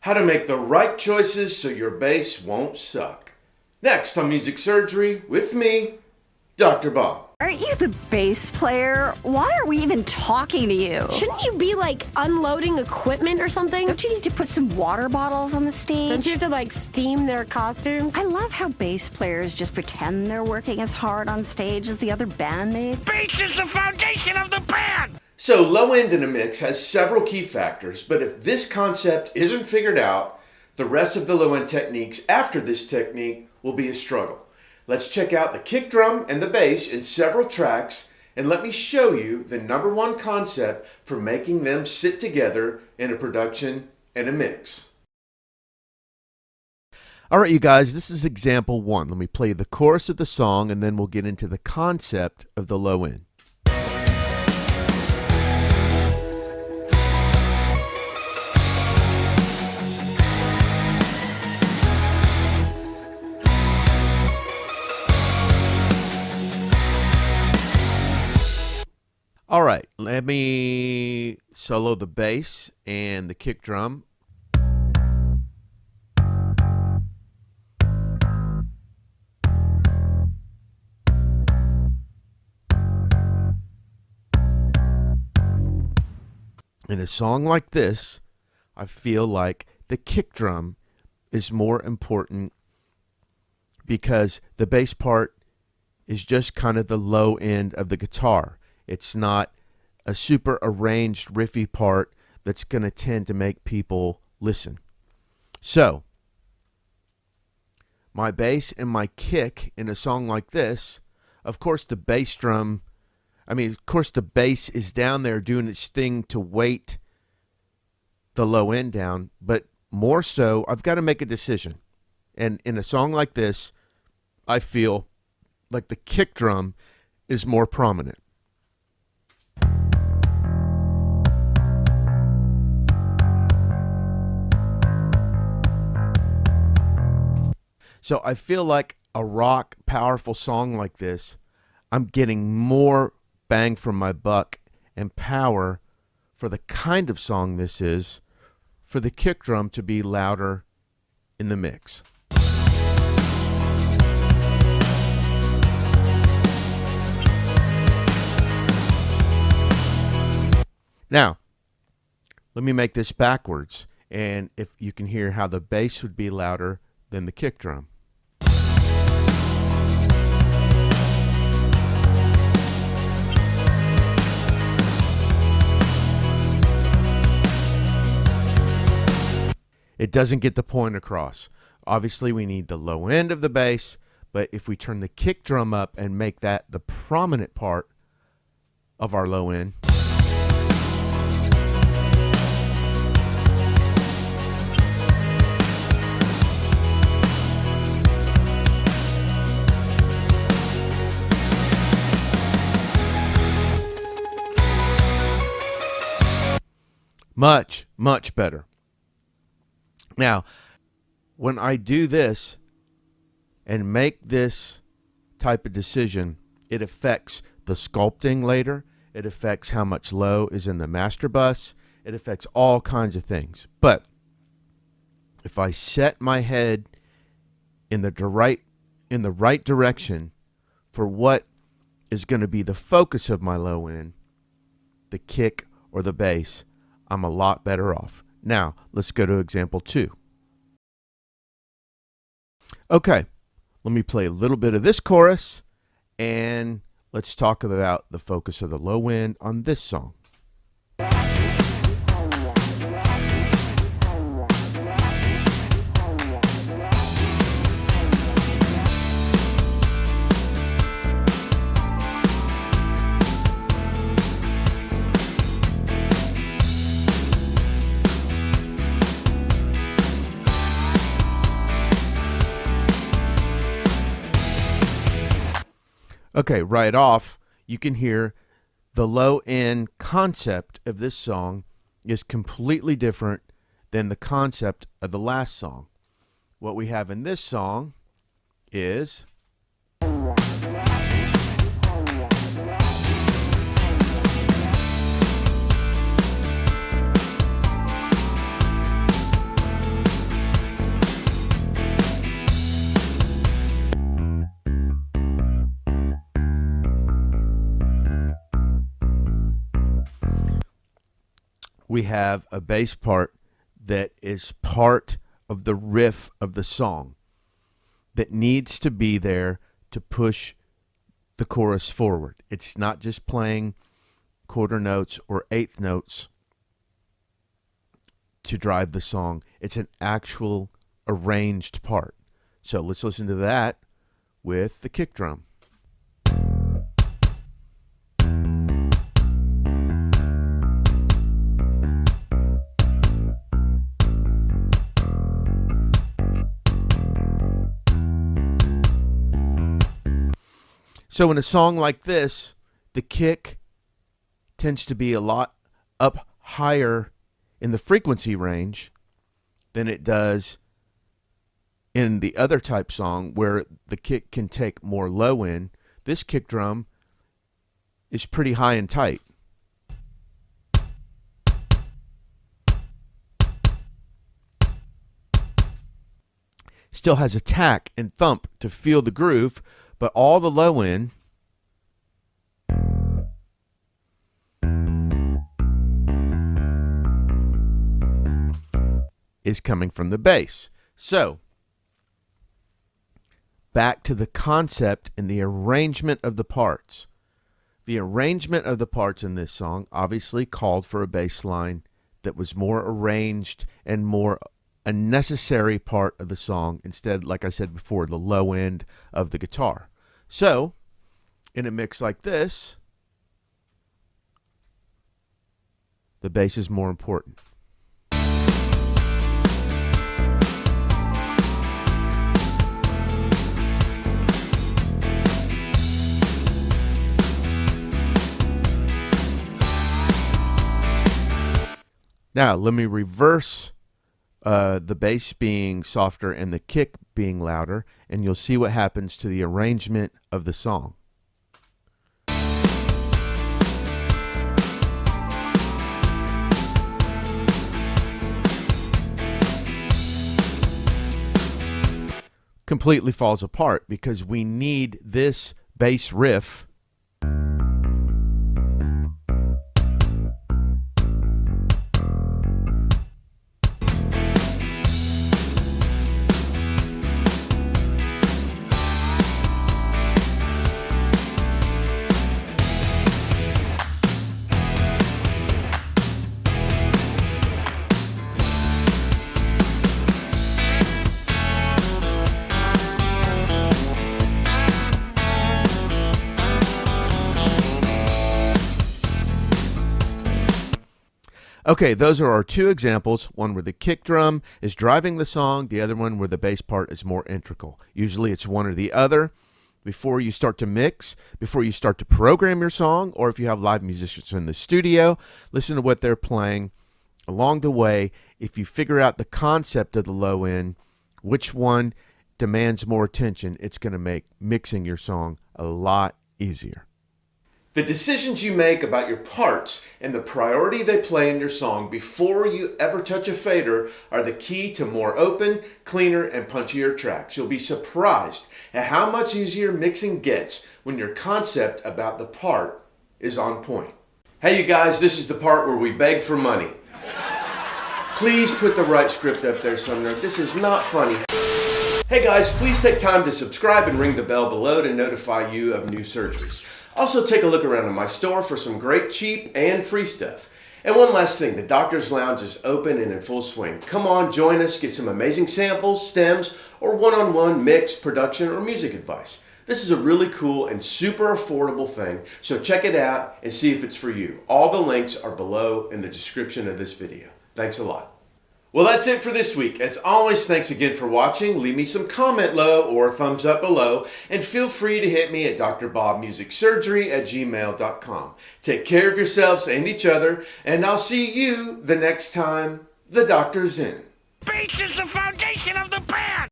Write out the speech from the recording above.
how to make the right choices so your bass won't suck. Next on Music Surgery with me, Dr. Bob. Aren't you the bass player? Why are we even talking to you? Shouldn't you be, unloading equipment or something? Don't you need to put some water bottles on the stage? Don't you have to, steam their costumes? I love how bass players just pretend they're working as hard on stage as the other bandmates. Bass is the foundation of the band! So low end in a mix has several key factors, but if this concept isn't figured out, the rest of the low end techniques after this technique will be a struggle. Let's check out the kick drum and the bass in several tracks, and let me show you the number one concept for making them sit together in a production and a mix. All right, you guys, this is example one. Let me play the chorus of the song, and then we'll get into the concept of the low end. All right, let me solo the bass and the kick drum. In a song like this, I feel like the kick drum is more important because the bass part is just kind of the low end of the guitar. It's not a super arranged riffy part that's going to tend to make people listen. So, my bass and my kick in a song like this, of course the bass is down there doing its thing to weight the low end down, but more so, I've got to make a decision. And in a song like this, I feel like the kick drum is more prominent. So I feel like a rock, powerful song like this, I'm getting more bang for my buck and power for the kind of song this is, for the kick drum to be louder in the mix. Now, let me make this backwards, and if you can hear how the bass would be louder than the kick drum. It doesn't get the point across. Obviously, we need the low end of the bass, but if we turn the kick drum up and make that the prominent part of our low end, much, much better. Now, when I do this and make this type of decision, it affects the sculpting later. It affects how much low is in the master bus. It affects all kinds of things. But if I set my head in the right direction for what is going to be the focus of my low end, the kick or the bass, I'm a lot better off. Now, let's go to example 2. Okay, let me play a little bit of this chorus, and let's talk about the focus of the low end on this song. Okay, right off, you can hear the low end concept of this song is completely different than the concept of the last song. What we have in this song is we have a bass part that is part of the riff of the song that needs to be there to push the chorus forward. It's not just playing quarter notes or eighth notes to drive the song. It's an actual arranged part. So let's listen to that with the kick drum. So in a song like this, the kick tends to be a lot up higher in the frequency range than it does in the other type song where the kick can take more low end. This kick drum is pretty high and tight. Still has attack and thump to feel the groove, but all the low end is coming from the bass. So, back to the concept and the arrangement of the parts. The arrangement of the parts in this song obviously called for a bass line that was more arranged and more a necessary part of the song instead, like I said before, the low end of the guitar. So, in a mix like this, the bass is more important. Now, let me reverse the bass being softer and the kick being louder, and you'll see what happens to the arrangement of the song. Completely falls apart because we need this bass riff Okay, those are our two examples, one where the kick drum is driving the song, the other one where the bass part is more integral. Usually it's one or the other. Before you start to mix, before you start to program your song, or if you have live musicians in the studio, listen to what they're playing. Along the way, if you figure out the concept of the low end, which one demands more attention, it's going to make mixing your song a lot easier. The decisions you make about your parts and the priority they play in your song before you ever touch a fader are the key to more open, cleaner, and punchier tracks. You'll be surprised at how much easier mixing gets when your concept about the part is on point. Hey you guys, this is the part where we beg for money. Please put the right script up there, Sumner. This is not funny. Hey guys, please take time to subscribe and ring the bell below to notify you of new surgeries. Also, take a look around in my store for some great cheap and free stuff. And one last thing, the Doctor's Lounge is open and in full swing. Come on, join us, get some amazing samples, stems, or one-on-one mix, production, or music advice. This is a really cool and super affordable thing, so check it out and see if it's for you. All the links are below in the description of this video. Thanks a lot. Well, that's it for this week. As always, thanks again for watching. Leave me some comment low or thumbs up below, and feel free to hit me at drbobmusicsurgery@gmail.com. Take care of yourselves and each other, and I'll see you the next time the doctor's in. Faith is the foundation of the band!